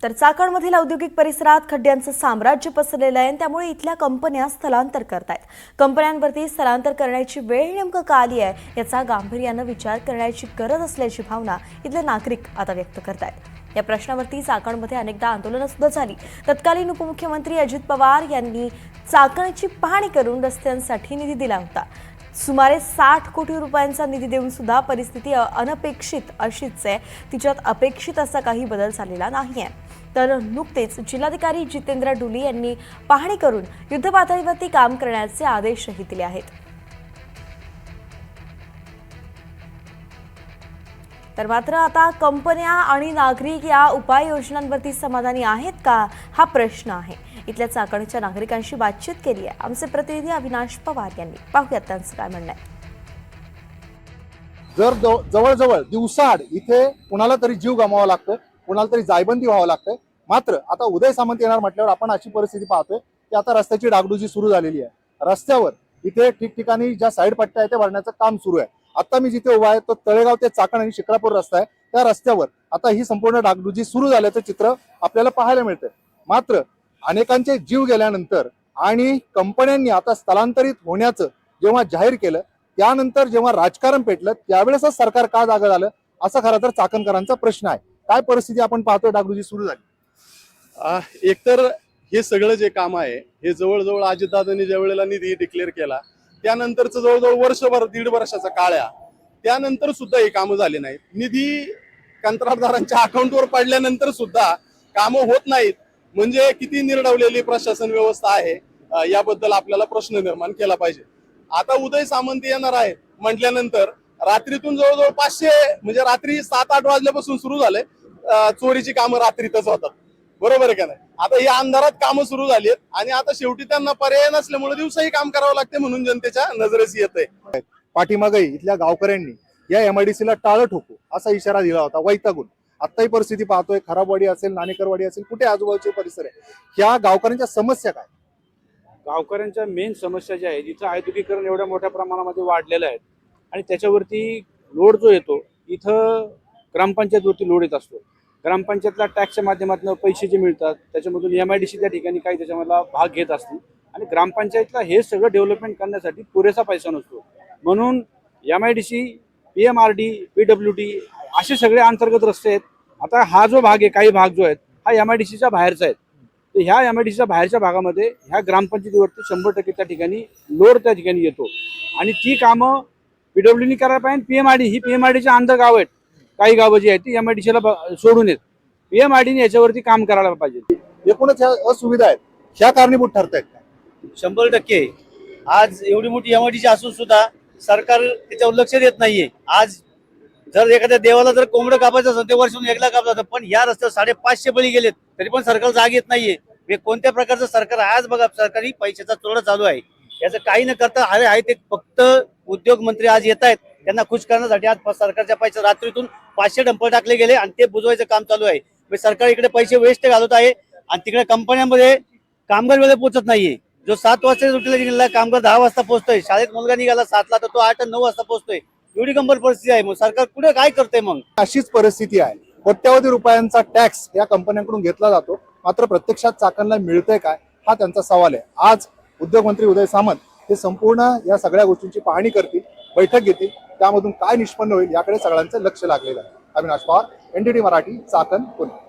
तर चाकणमधील औद्योगिक परिसरात खड्ड्यांचं साम्राज्य पसरलेलं आहे, त्यामुळे इथल्या कंपन्या स्थलांतर करतायत। कंपन्यांवरती स्थलांतर करण्याची वेळ नेमकं का आली आहे याचा गांभीर्यानं विचार करण्याची गरज असल्याची भावना इथले नागरिक आता व्यक्त करतायत। या प्रश्नावरती चाकणमध्ये अनेकदा आंदोलनं सुद्धा झाली। तत्कालीन उपमुख्यमंत्री अजित पवार यांनी चाकणची पाहणी करून रस्त्यांसाठी निधी दिला होता। सुमारे 60 कोटी रुपयांचा निधी देऊन सुद्धा परिस्थिती अनपेक्षित अशीच आहे, तिच्यात अपेक्षित असा काही बदल झालेला नाहीये। तर नुकतेच जिल्हाधिकारी जितेंद्र डुली यांनी पाहणी करून युद्धपातळीवरती काम करण्याचे आदेशही दिले आहेत। तर मात्र आता कंपन्या आणि नागरिक या उपाययोजनांवरती समाधानी आहेत का, हा प्रश्न आहे। इथल्या चाकणच्या नागरिकांशी बातचीत केली आहे आमचे प्रतिनिधी अविनाश पवार यांनी। पाहूयात त्यांचं काय म्हणणं आहे। जर जवळजवळ दिवसाआड इथे कुणाला तरी जीव गमवावा लागतोय, कुणाला तरी जायबंदी व्हावं लागतंय। मात्र आता उदय सामंत येणार म्हटल्यावर आपण अशी परिस्थिती पाहतोय की आता रस्त्याची डागडुजी सुरू झालेली आहे। रस्त्यावर इथे ठिकठिकाणी ज्या साईड पट्ट्या आहेत ते भरण्याचं काम सुरू आहे। आता मी जिथे उभा आहे तो तळेगाव ते चाकण आणि शिक्रापूर रस्ता आहे। त्या रस्त्यावर आता ही संपूर्ण डागडुजी सुरू झाल्याचं चित्र आपल्याला पाहायला मिळतंय। मात्र अनेकांचे जीव गेल्यानंतर आणि कंपन्यांनी आता स्थलांतरित होण्याचं जेव्हा जाहीर केलं, त्यानंतर जेव्हा राजकारण पेटलं त्यावेळेसच सरकार का जागं झालं, असा खरं तर चाकणकरांचा प्रश्न आहे। काय परिस्थिती आपण पाहतोय, डागडुजी सुरू झाली। एकतर हे सगळं जे काम आहे हे जवळजवळ अजितदादांनी ज्या वेळेला निधी डिक्लेअर केला त्यानंतरच जवळजवळ वर्षभर 1.5 वर्षाचा काळ आहे, त्यानंतर सुद्धा हे कामं झाले नाहीत। निधी कंत्राटदारांच्या अकाउंटवर पडल्यानंतर सुद्धा कामं होत नाहीत, म्हणजे किती निर्डवलेली प्रशासन व्यवस्था आहे याबद्दल आपल्याला प्रश्न निर्माण केला पाहिजे। आता उदय सामंत येणार आहेत म्हटल्यानंतर रात्रीतून जवळजवळ 500 म्हणजे रात्री 7-8 वाजल्यापासून सुरू झाले चोरीची कामं रात्रीतच होतात, बरोबर आहे का नाही। आता ही अंधारात कामं सुरू झाली आहेत आणि आता शेवटी त्यांना पर्याय नसल्यामुळे दिवसाही काम करावं लागते म्हणून जनतेच्या नजरेस येतंय। पाठीमागे इथल्या गावकऱ्यांनी या एमआयडीसीला टाळं ठोकू असा इशारा दिला होता वैतागून। आता ही परिस्थिती पाहतोय, खराबवाडी असेल, नाणेकरवाडी असेल, कुठे आजूबाजूचे परिसर आहे, ह्या गावकऱ्यांच्या समस्या काय? गावकऱ्यांच्या मेन समस्या ज्या आहेत, इथं औद्योगिकरण एवढ्या मोठ्या प्रमाणामध्ये वाढलेलं आहे आणि त्याच्यावरती लोड जो येतो, इथं ग्रामपंचायतवरती लोड येत असतो। ग्रामपंचायतला टॅक्सच्या माध्यमातून पैसे जे मिळतात त्याच्यामधून एमआयडीसी त्या ठिकाणी काही त्याच्यामधला भाग घेत असते आणि ग्रामपंचायतला हे सगळं डेव्हलपमेंट करण्यासाठी पुरेसा पैसा नसतो, म्हणून एमआयडीसी, पीएमआरडी, पीडब्ल्यूडी असे सगळे अंतर्गत रस्ते आहेत। आता हा जो भाग आहे, काही भाग जो आहे हा एमआयडीसीच्या बाहेरचा आहे, तर ह्या एमआयडीसीच्या बाहेरच्या भागामध्ये ह्या ग्रामपंचायतीवरती 100% त्या ठिकाणी लोड त्या ठिकाणी येतो आणि ती कामं पीडब्ल्यूडी करायला पाहिजे। पीएमआरडी ही पीएमआरडीच्या अंदर गाव आहेत, काही गावं जी आहेत ती एमआयडीसीला सोडून येत, पीएमआरडीने याच्यावरती काम करायला पाहिजे। एकूणच ह्या असुविधा आहेत, ह्या कारणीभूत ठरतायत का? 100%। आज एवढी मोठी एमआयडीसी असून सुद्धा सरकार त्याच्यावर लक्ष देत नाहीये। आज जर एखाद्या देवाला जर कोंबडं कापायचं असेल ते वर्षातून एकदा कापलं जातं, पण या रस्त्यावर 550 बळी गेलेत तरी पण सरकार जाग येत नाहीये। हे कोणत्या प्रकारचं सरकार? आज बघा सरकारी पैशाचा चोरा चालू आहे, याचं काही न करता आहे ते फक्त उद्योग मंत्री आज येत आहेत, त्यांना खुश करण्यासाठी आज सरकारच्या पैसे रात्रीतून 500 डंपर टाकले गेले आणि ते बुजवायचं काम चालू आहे। सरकार इकडे पैसे वेस्ट घालत आहे आणि तिकडे कंपन्यांमध्ये कामगार वेळेला पोहोचत नाहीये। जो 7 वाजता सुट्टीला गेलेला कामगार 10 वाजता पोहोचतोय, शाळेत मुलगा निघाला 7ला तर तो 8-9 वाजता पोहोचतोय। एवढी गंभीर परिस्थिती आहे, मग सरकार कुठे काय करतंय? मग अशीच परिस्थिती आहे, कोट्यावधी रुपयांचा टॅक्स या कंपन्यांकडून घेतला जातो, मात्र प्रत्यक्षात चाकणला मिळतंय काय, हा त्यांचा सवाल आहे। आज उद्योगमंत्री उदय सामंत हे संपूर्ण या सगळ्या गोष्टींची पाहणी करतील, बैठक घेतील, त्यामधून काय निष्पन्न होईल याकडे सगळ्यांचं लक्ष लागलेलं आहे। अविनाश पवार, एनडीटी मराठी, चाकण, पुणे।